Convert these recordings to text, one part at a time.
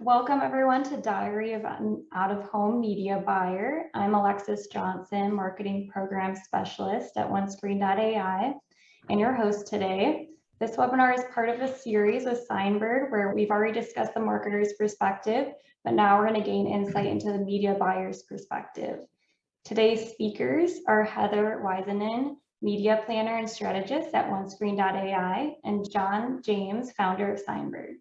Welcome everyone to Diary of an Out-of-Home Media Buyer. I'm Alexis Johnson, Marketing Program Specialist at OneScreen.ai and your host today. This webinar is part of a series with SignBird where we've already discussed the marketer's perspective, but now we're going to gain insight into the media buyer's perspective. Today's speakers are Heather Waisanen, Media Planner and Strategist at OneScreen.ai, and John James, founder of SignBird.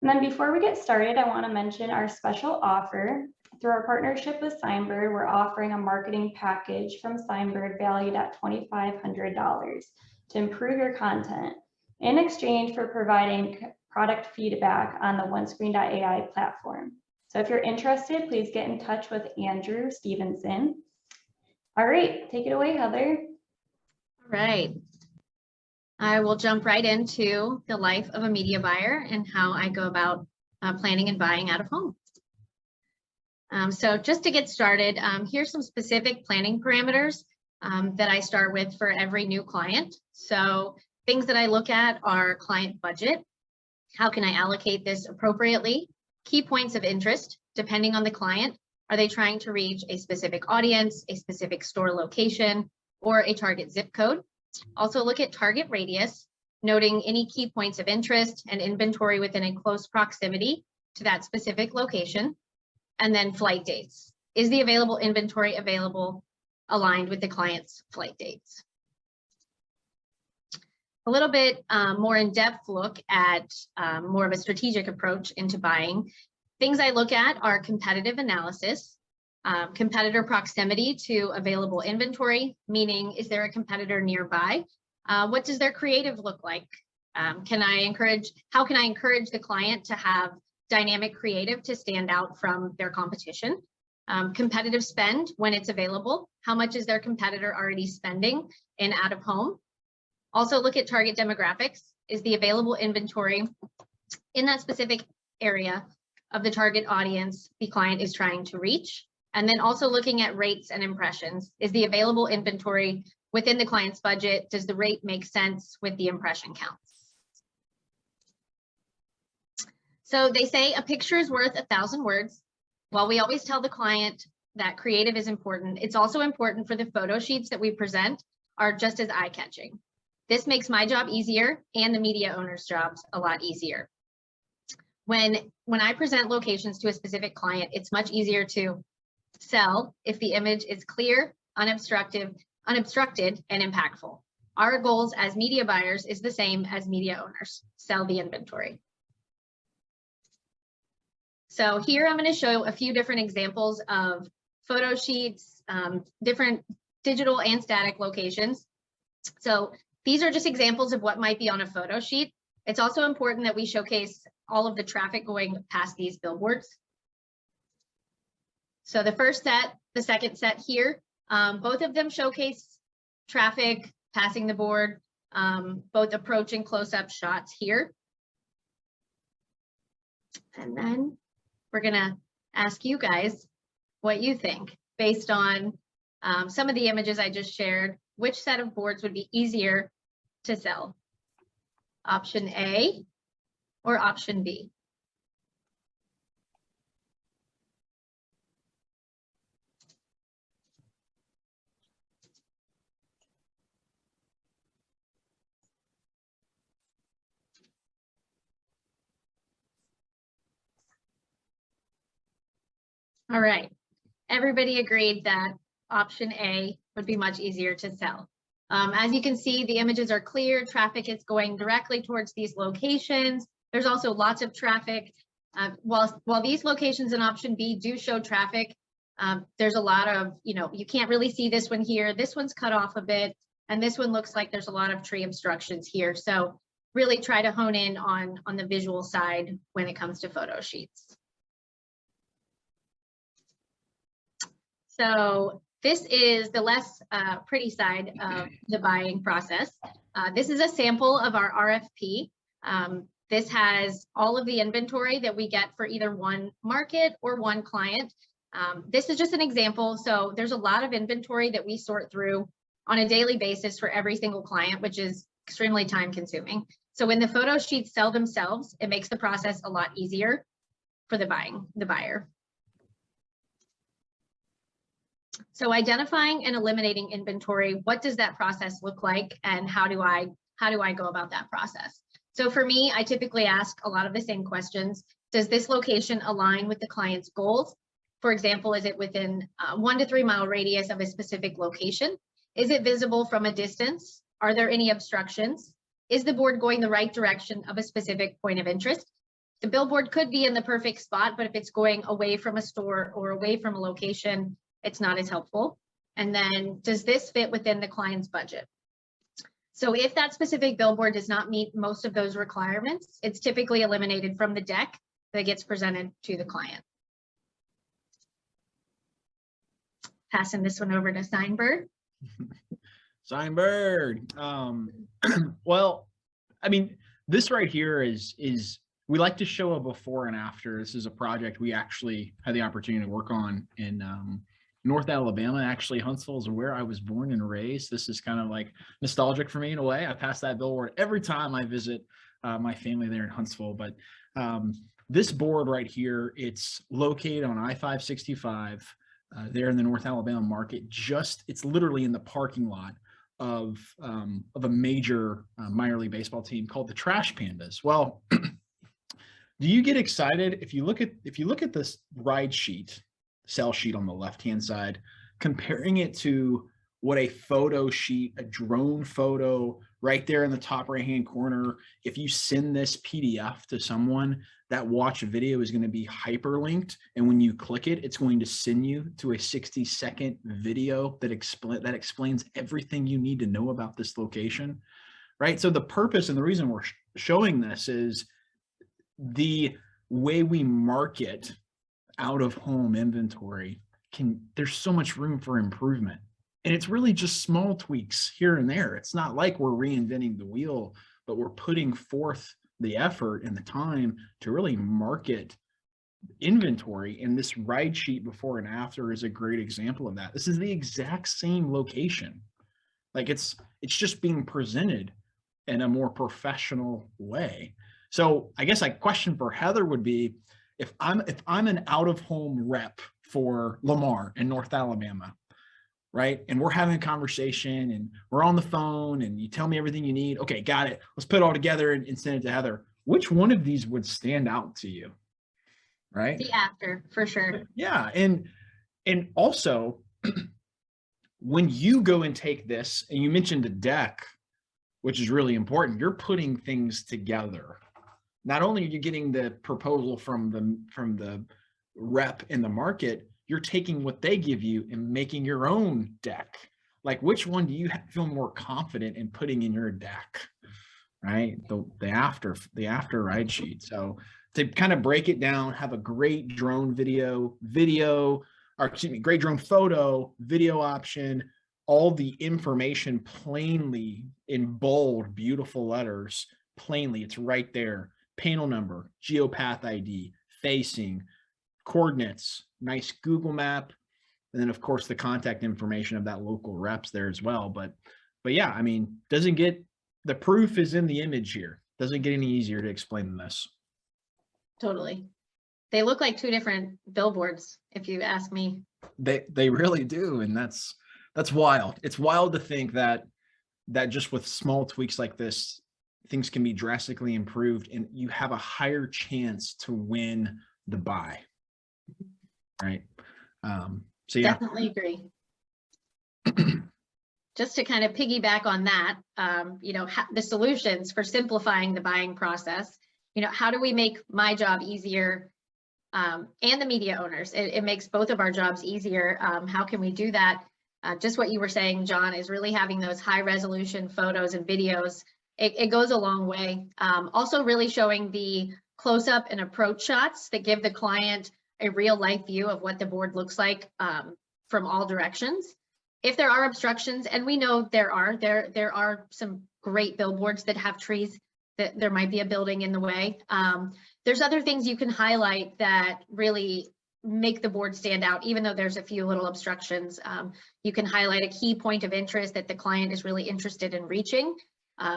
And then before we get started, I want to mention our special offer. Through our partnership with SignBird, we're offering a marketing package from SignBird valued at $2,500 to improve your content in exchange for providing product feedback on the OneScreen.ai platform. So if you're interested, please get in touch with Andrew Stevenson. All right, take it away, Heather. All right. I will jump right into the life of a media buyer and how I go about planning and buying out of home. So just to get started, here's some specific planning parameters that I start with for every new client. So things that I look at are client budget. How can I allocate this appropriately? Key points of interest, depending on the client. Are they trying to reach a specific audience, a specific store location, or a target zip code? Also look at target radius, noting any key points of interest and inventory within a close proximity to that specific location. And then flight dates. Is the available inventory aligned with the client's flight dates? A little bit more in-depth look at more of a strategic approach into buying. Things I look at are competitive analysis, competitor proximity to available inventory, meaning is there a competitor nearby? What does their creative look like? How can I encourage the client to have dynamic creative to stand out from their competition? Competitive spend when it's available. How much is their competitor already spending in out of home? Also look at target demographics. Is the available inventory in that specific area of the target audience the client is trying to reach? And then also looking at rates and impressions. Is the available inventory within the client's budget? Does the rate make sense with the impression counts? So they say a picture is worth 1,000 words. While we always tell the client that creative is important, it's also important for the photo sheets that we present are just as eye-catching. This makes my job easier and the media owner's jobs a lot easier. When I present locations to a specific client, it's much easier to sell if the image is clear, unobstructed, and impactful. Our goals as media buyers is the same as media owners: sell the inventory. So here I'm going to show a few different examples of photo sheets, different digital and static locations. So these are just examples of what might be on a photo sheet. It's also important that we showcase all of the traffic going past these billboards. So the first set, the second set here, both of them showcase traffic passing the board, both approach and close-up shots here. And then we're gonna ask you guys what you think based on some of the images I just shared. Which set of boards would be easier to sell? Option A or option B? All right, everybody agreed that option A would be much easier to sell. As you can see, the images are clear, traffic is going directly towards these locations. There's also lots of traffic. While these locations in option B do show traffic, there's a lot of, you can't really see this one here. This one's cut off a bit, and this one looks like there's a lot of tree obstructions here. So really try to hone in on the visual side when it comes to photo sheets. So this is the less pretty side of the buying process. This is a sample of our RFP. This has all of the inventory that we get for either one market or one client. This is just an example. So there's a lot of inventory that we sort through on a daily basis for every single client, which is extremely time consuming. So when the photo sheets sell themselves, it makes the process a lot easier. the buyer. So identifying and eliminating inventory, what does that process look like, and how do I go about that process? So for me, I typically ask a lot of the same questions. Does this location align with the client's goals? For example, is it within 1 to 3 mile radius of a specific location? Is it visible from a distance? Are there any obstructions? Is the board going the right direction of a specific point of interest? The billboard could be in the perfect spot, but if it's going away from a store or away from a location, it's not as helpful. And then, does this fit within the client's budget? So if that specific billboard does not meet most of those requirements, it's typically eliminated from the deck that gets presented to the client. Passing this one over to SignBird. SignBird. Well, I mean, this right here is we like to show a before and after. This is a project we actually had the opportunity to work on in North Alabama. Actually, Huntsville is where I was born and raised. This is kind of like nostalgic for me in a way. I pass that billboard every time I visit my family there in Huntsville. But this board right here, it's located on I-565 there in the North Alabama market. It's literally in the parking lot of a major minor league baseball team called the Trash Pandas. Well, do you get excited if you look at this ride sheet, sell sheet on the left-hand side, comparing it to what a photo sheet, a drone photo right there in the top right-hand corner, if you send this PDF to someone, that watch video is going to be hyperlinked. And when you click it, it's going to send you to a 60-second video that explains everything you need to know about this location, right? So the purpose and the reason we're showing this is the way we market out of home inventory there's so much room for improvement. And it's really just small tweaks here and there. It's not like we're reinventing the wheel, but we're putting forth the effort and the time to really market inventory. And this ride sheet before and after is a great example of that. This is the exact same location. Like it's just being presented in a more professional way. So I guess a question for Heather would be, if I'm an out-of-home rep for Lamar in North Alabama, right? And we're having a conversation and we're on the phone and you tell me everything you need. Okay, got it. Let's put it all together and send it to Heather. Which one of these would stand out to you? Right? The after, for sure. Yeah. And also when you go and take this, and you mentioned a deck, which is really important, you're putting things together. Not only are you getting the proposal from the rep in the market, you're taking what they give you and making your own deck. Like, which one do you feel more confident in putting in your deck, right? The after ride sheet. So to kind of break it down, have a great drone great drone photo, video option, all the information plainly in bold, beautiful letters, plainly, it's right there. Panel number, geopath ID, facing, coordinates, nice Google map, and then of course the contact information of that local reps there as well. But yeah, I mean, the proof is in the image here. Doesn't get any easier to explain than this. Totally. They look like two different billboards, if you ask me. They really do, and that's wild. It's wild to think that just with small tweaks like this, things can be drastically improved and you have a higher chance to win the buy. Right. So yeah. Definitely agree. Just to kind of piggyback on that, the solutions for simplifying the buying process, how do we make my job easier and the media owners? It makes both of our jobs easier. How can we do that? Just what you were saying, John, is really having those high resolution photos and videos. It goes a long way. Also really showing the close-up and approach shots that give the client a real life view of what the board looks like from all directions. If there are obstructions, and we know there are some great billboards that have trees, that there might be a building in the way. There's other things you can highlight that really make the board stand out, even though there's a few little obstructions. You can highlight a key point of interest that the client is really interested in reaching.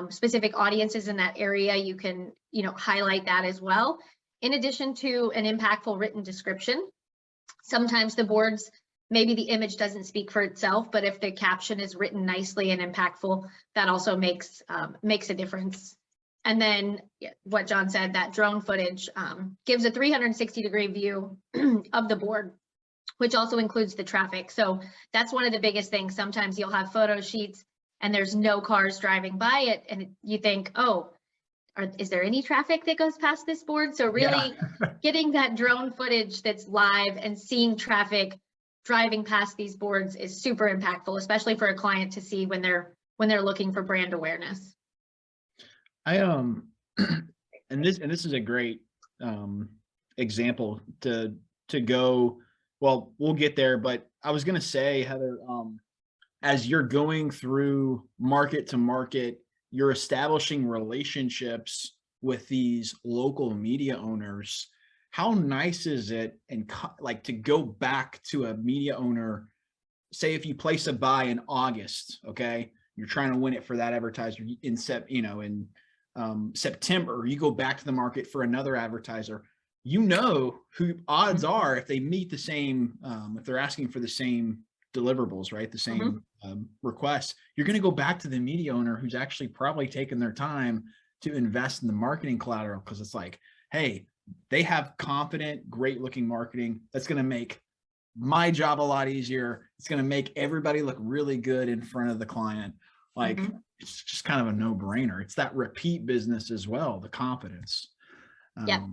Specific audiences in that area, you can highlight that as well. In addition to an impactful written description, sometimes the boards, maybe the image doesn't speak for itself, but if the caption is written nicely and impactful, that also makes a difference. And then what John said, that drone footage gives a 360-degree view of the board, which also includes the traffic. So that's one of the biggest things. Sometimes you'll have photo sheets and there's no cars driving by it, and you think, oh, is there any traffic that goes past this board? So really getting that drone footage that's live and seeing traffic driving past these boards is super impactful, especially for a client to see when they're looking for brand awareness. And this is a great example to go. Well, we'll get there, but I was going to say, Heather, as you're going through market to market, you're establishing relationships with these local media owners. How nice is it, and like, to go back to a media owner, say if you place a buy in August, okay, you're trying to win it for that advertiser in September, you go back to the market for another advertiser, you know who odds are, if they meet the same, if they're asking for the same deliverables, right, the same requests, you're going to go back to the media owner who's actually probably taken their time to invest in the marketing collateral, because it's like, hey, they have confident, great looking marketing that's going to make my job a lot easier. It's going to make everybody look really good in front of the client. Like, it's just kind of a no-brainer. It's that repeat business as well, the confidence. Yeah.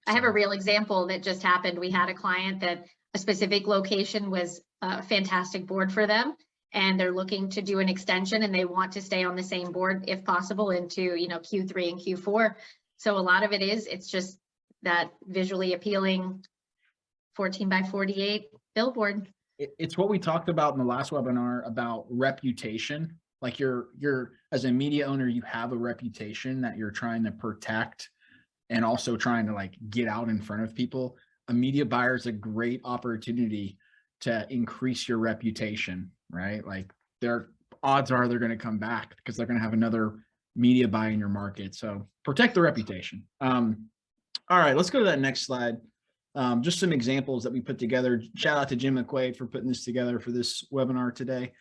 I have a real example that just happened. We had a client that a specific location was a fantastic board for them, and they're looking to do an extension, and they want to stay on the same board if possible into, Q3 and Q4. So a lot of it's just that visually appealing 14 by 48 billboard. It's what we talked about in the last webinar about reputation. Like, you're as a media owner, you have a reputation that you're trying to protect, and also trying to like get out in front of people. A media buyer is a great opportunity to increase your reputation, right? Like, their odds are they're going to come back because they're going to have another media buy in your market. So protect the reputation. All right, let's go to that next slide. Just some examples that we put together. Shout out to Jim McQuaid for putting this together for this webinar today.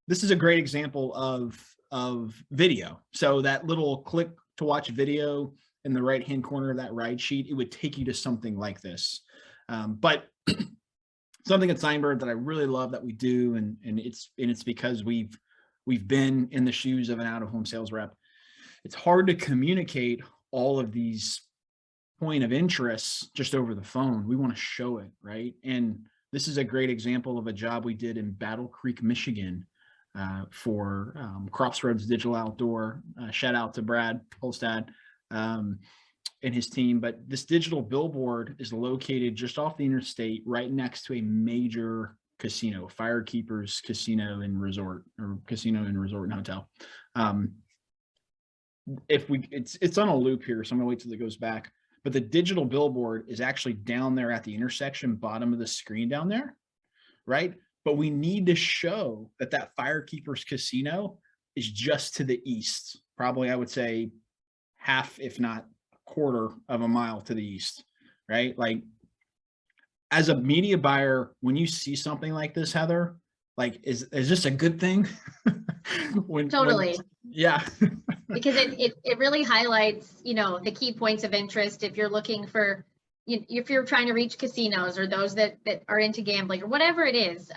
This is a great example of video. So that little click to watch video in the right-hand corner of that ride sheet, it would take you to something like this. But something at SignBird that I really love that we do, and it's because we've been in the shoes of an out-of-home sales rep. It's hard to communicate all of these point of interests just over the phone. We want to show it, right? And this is a great example of a job we did in Battle Creek, Michigan, for Crossroads Digital Outdoor. Shout out to Brad Holstad and his team. But this digital billboard is located just off the interstate, right next to a major casino, Firekeepers Casino and Resort, or Casino and Resort and Hotel. It's on a loop here, so I'm gonna wait till it goes back. But the digital billboard is actually down there at the intersection, bottom of the screen down there, right? But we need to show that Firekeepers Casino is just to the east, probably I would say half, if not a quarter of a mile to the east, right? Like, as a media buyer, when you see something like this, Heather, like, is this a good thing? Totally. Yeah. Because it really highlights, the key points of interest. If you're looking for, if you're trying to reach casinos or those that are into gambling or whatever it is,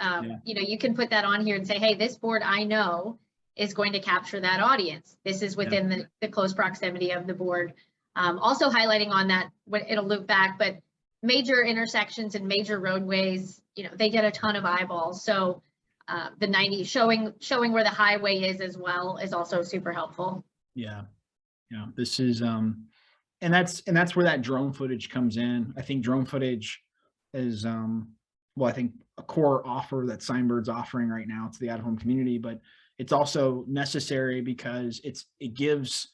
you can put that on here and say, hey, this board I know is going to capture that audience. This is within the close proximity of the board. Also highlighting on that, it'll loop back, but major intersections and major roadways, they get a ton of eyeballs. So the 90 showing where the highway is as well is also super helpful. Yeah. This is and that's where that drone footage comes in. I think drone footage is I think a core offer that SignBird's offering right now to the out-of-home community, but it's also necessary because it gives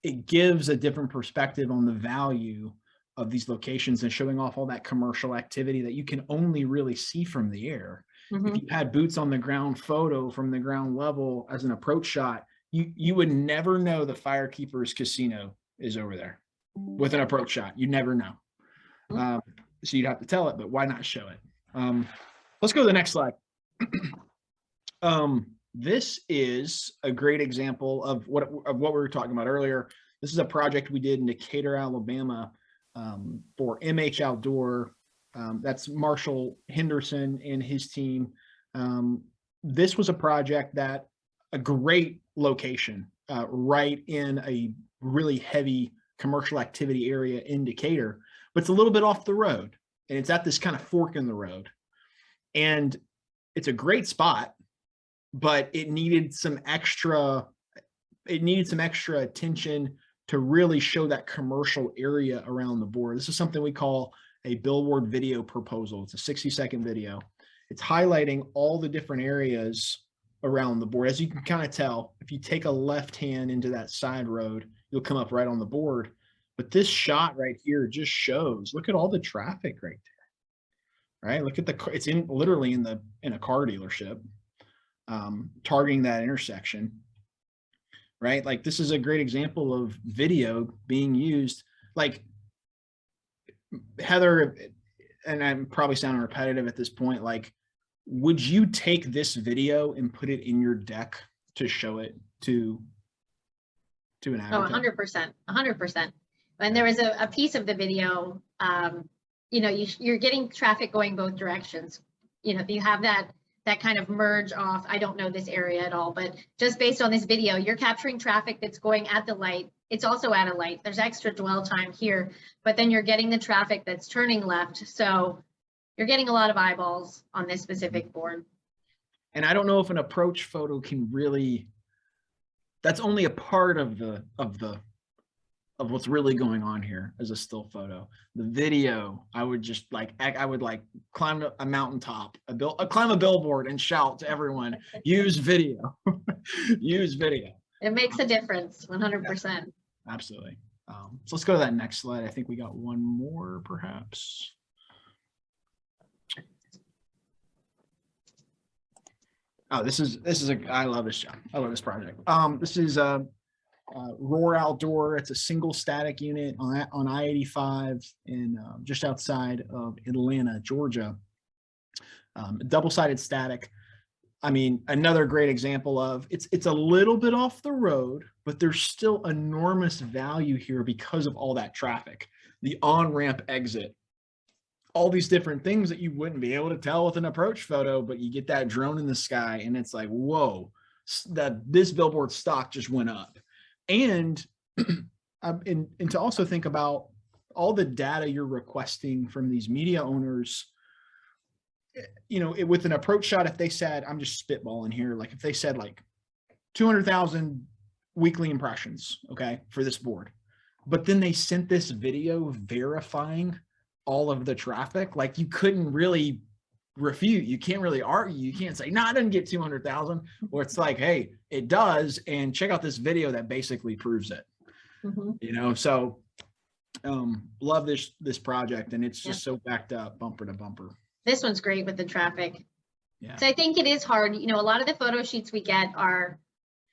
a different perspective on the value of these locations and showing off all that commercial activity that you can only really see from the air. If you had boots on the ground photo from the ground level as an approach shot, you would never know the Firekeepers Casino is over there, with an approach shot. You never know. So you'd have to tell it, but why not show it? Let's go to the next slide. This is a great example of what we were talking about earlier. This is a project we did in Decatur, Alabama, for MH Outdoor. That's Marshall Henderson and his team. This was a project that a great location, right in a really heavy commercial activity area in Decatur, but it's a little bit off the road, and it's at this kind of fork in the road. And it's a great spot, but it needed some extra attention to really show that commercial area around the board. This is something we call a billboard video proposal. It's a 60-second video. It's highlighting all the different areas around the board. As you can kind of tell, if you take a left hand into that side road, you'll come up right on the board. But this shot right here just shows, look at all the traffic right there, right? Look at it's literally in a car dealership, targeting that intersection, right? Like, this is a great example of video being used. Like, Heather, and I'm probably sounding repetitive at this point, like, would you take this video and put it in your deck to show it to an advertiser? 100%, 100%. And there was a piece of the video, you know, you're getting traffic going both directions. You know, you have that kind of merge off. I don't know this area at all, but just based on this video, you're capturing traffic that's going at the light. It's also at a light. There's extra dwell time here, but then you're getting the traffic that's turning left. So you're getting a lot of eyeballs on this specific board. And I don't know if an approach photo can really, that's only a part of what's really going on here as a still photo. The video, I would just climb a mountaintop, climb a billboard and shout to everyone, use video, use video. It makes a difference, 100%. Absolutely. So let's go to that next slide. I think we got one more, perhaps. Oh, this is I love this job. I love this project. This is Roar Outdoor. It's a single static unit on I-85 in just outside of Atlanta, Georgia. Double-sided static. I mean, another great example of it's a little bit off the road, but there's still enormous value here because of all that traffic, the on-ramp exit, all these different things that you wouldn't be able to tell with an approach photo, but you get that drone in the sky and it's like, whoa, this billboard stock just went up. And to also think about all the data you're requesting from these media owners. You know, with an approach shot, if they said, I'm just spitballing here, like if they said like 200,000 weekly impressions, okay, for this board, but then they sent this video verifying all of the traffic, like you couldn't really refute, you can't really argue, you can't say, no, I didn't get 200,000, or it's like, hey, it does, and check out this video that basically proves it. You know, so love this project, and it's just so backed up bumper to bumper. This one's great with the traffic. Yeah. So I think it is hard. You know, a lot of the photo sheets we get are,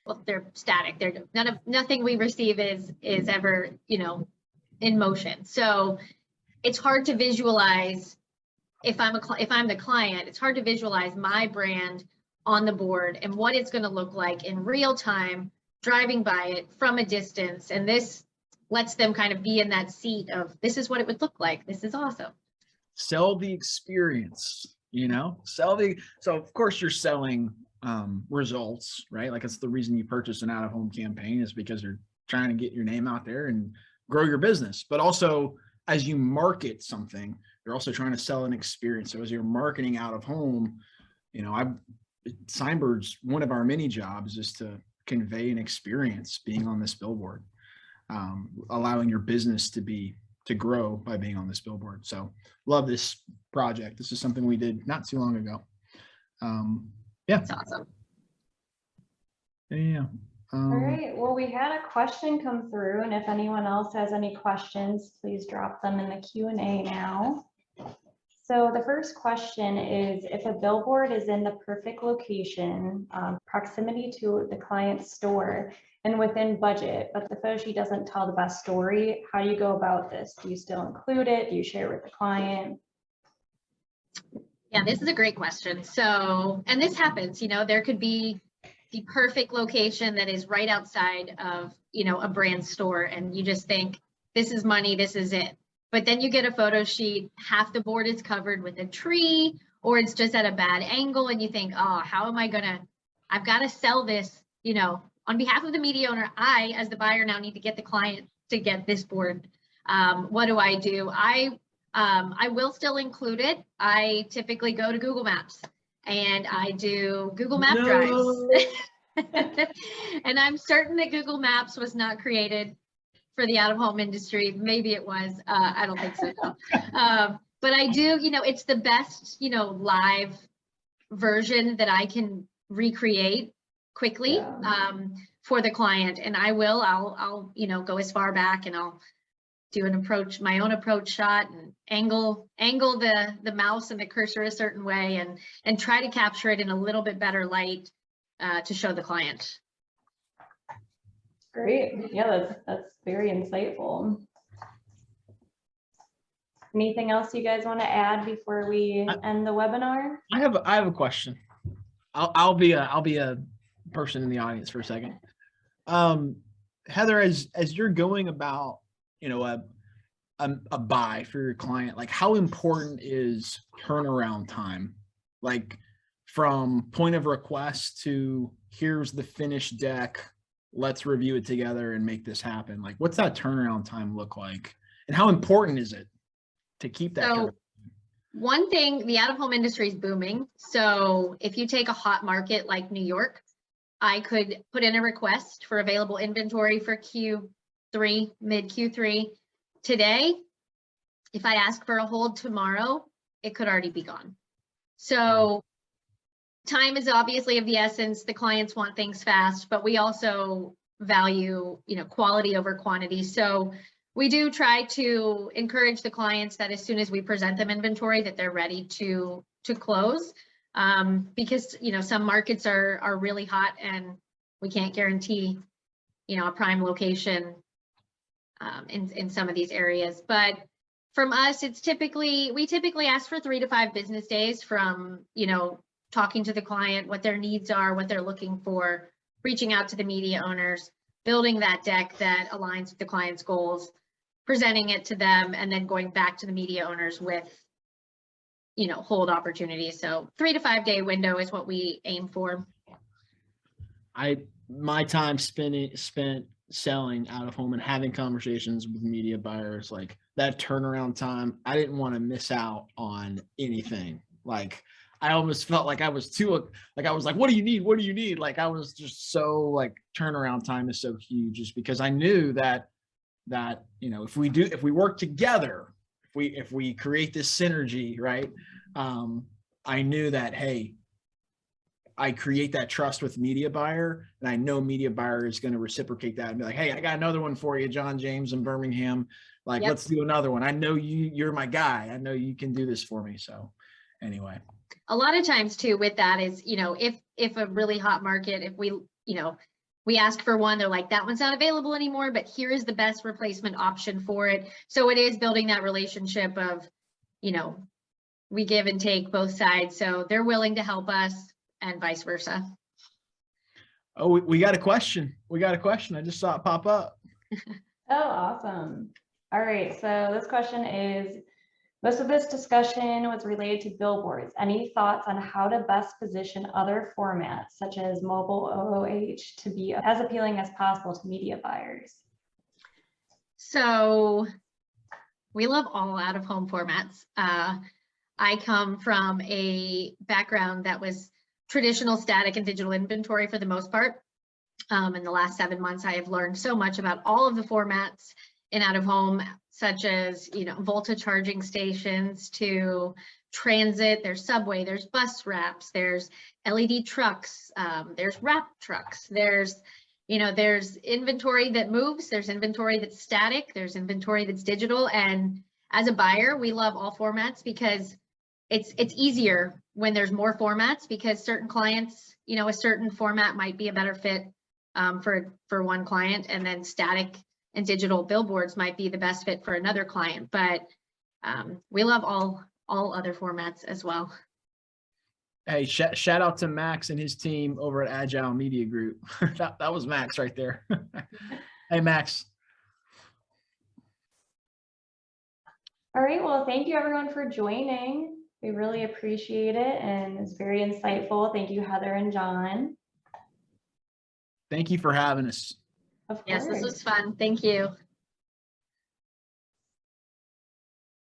well, they're static. They're nothing we receive is ever, you know, in motion. So it's hard to visualize. If I'm the client, it's hard to visualize my brand on the board and what it's going to look like in real time, driving by it from a distance. And this lets them kind of be in that seat of, this is what it would look like. This is awesome. Sell the experience, you know, so of course you're selling results, right? Like, it's the reason you purchase an out-of-home campaign, is because you're trying to get your name out there and grow your business. But also, as you market something, you're also trying to sell an experience. So as you're marketing out of home, you know, SignBird's one of our many jobs is to convey an experience being on this billboard, allowing your business to grow by being on this billboard. So love this project. This is something we did not too long ago. Yeah. That's awesome. Yeah. All right, well, we had a question come through, and if anyone else has any questions, please drop them in the Q&A now. So the first question is, if a billboard is in the perfect location, proximity to the client's store and within budget, but the photo sheet doesn't tell the best story, how do you go about this? Do you still include it? Do you share it with the client? Yeah, this is a great question. So, and this happens, there could be the perfect location that is right outside of, a brand store, and you just think, this is money, this is it. But then you get a photo sheet, half the board is covered with a tree, or it's just at a bad angle, and you think, oh, how am I I've got to sell this, on behalf of the media owner. I, as the buyer, now need to get the client to get this board. What do? I will still include it. I typically go to Google Maps and I do Google Map drives. And I'm certain that Google Maps was not created for the out-of-home industry. Maybe it was. I don't think so. No. But I do, it's the best, live version that I can recreate quickly for the client. And I'll go as far back and I'll do my own approach shot and angle the mouse and the cursor a certain way and try to capture it in a little bit better light to show the client. Great. Yeah, that's very insightful. Anything else you guys want to add before we end the webinar? I have a question. I'll be a person in the audience for a second. Heather, as you're going about, a buy for your client, like how important is turnaround time? Like from point of request to here's the finished deck, let's review it together and make this happen. Like what's that turnaround time look like? And how important is it to keep that? So one thing, the out-of-home industry is booming. So if you take a hot market like New York, I could put in a request for available inventory for Q3, mid Q3. Today, if I ask for a hold tomorrow, it could already be gone. So time is obviously of the essence. The clients want things fast, but we also value, quality over quantity. So we do try to encourage the clients that as soon as we present them inventory, that they're ready to close, because some markets are really hot and we can't guarantee a prime location in some of these areas. But from us, we typically ask for 3 to 5 business days from talking to the client, what their needs are, what they're looking for, reaching out to the media owners, building that deck that aligns with the client's goals, presenting it to them, and then going back to the media owners with hold opportunities. So 3 to 5 day window is what we aim for. My time spent selling out of home and having conversations with media buyers, like that turnaround time, I didn't want to miss out on anything. Like I almost felt like I was like, what do you need? What do you need? Like I was just so like turnaround time is so huge, just because I knew that if we work together, if we create this synergy, right? I knew that, hey, I create that trust with media buyer, and I know media buyer is going to reciprocate that and be like, hey, I got another one for you, John James in Birmingham. Like, yep. Let's do another one. I know you're my guy. I know you can do this for me. So anyway. A lot of times too with that is, if a really hot market, if we ask for one, they're like, that one's not available anymore, but here is the best replacement option for it. So it is building that relationship of, we give and take both sides. So they're willing to help us and vice versa. Oh, we got a question. I just saw it pop up. Oh, awesome. All right. So this question is, most of this discussion was related to billboards. Any thoughts on how to best position other formats, such as mobile OOH, to be as appealing as possible to media buyers? So we love all out-of-home formats. I come from a background that was traditional static and digital inventory for the most part. In the last 7 months, I have learned so much about all of the formats in out-of-home, such as, Volta charging stations to transit, there's subway, there's bus wraps, there's LED trucks, there's wrap trucks, there's inventory that moves, there's inventory that's static, there's inventory that's digital. And as a buyer, we love all formats because it's easier when there's more formats, because certain clients, you know, a certain format might be a better fit for one client, and then static and digital billboards might be the best fit for another client. But we love all other formats as well. Hey, shout out to Max and his team over at Agile Media Group. that was Max right there. Hey, Max. All right, well, thank you everyone for joining. We really appreciate it, and it's very insightful. Thank you, Heather and John. Thank you for having us. Of course. Yes, this was fun. Thank you.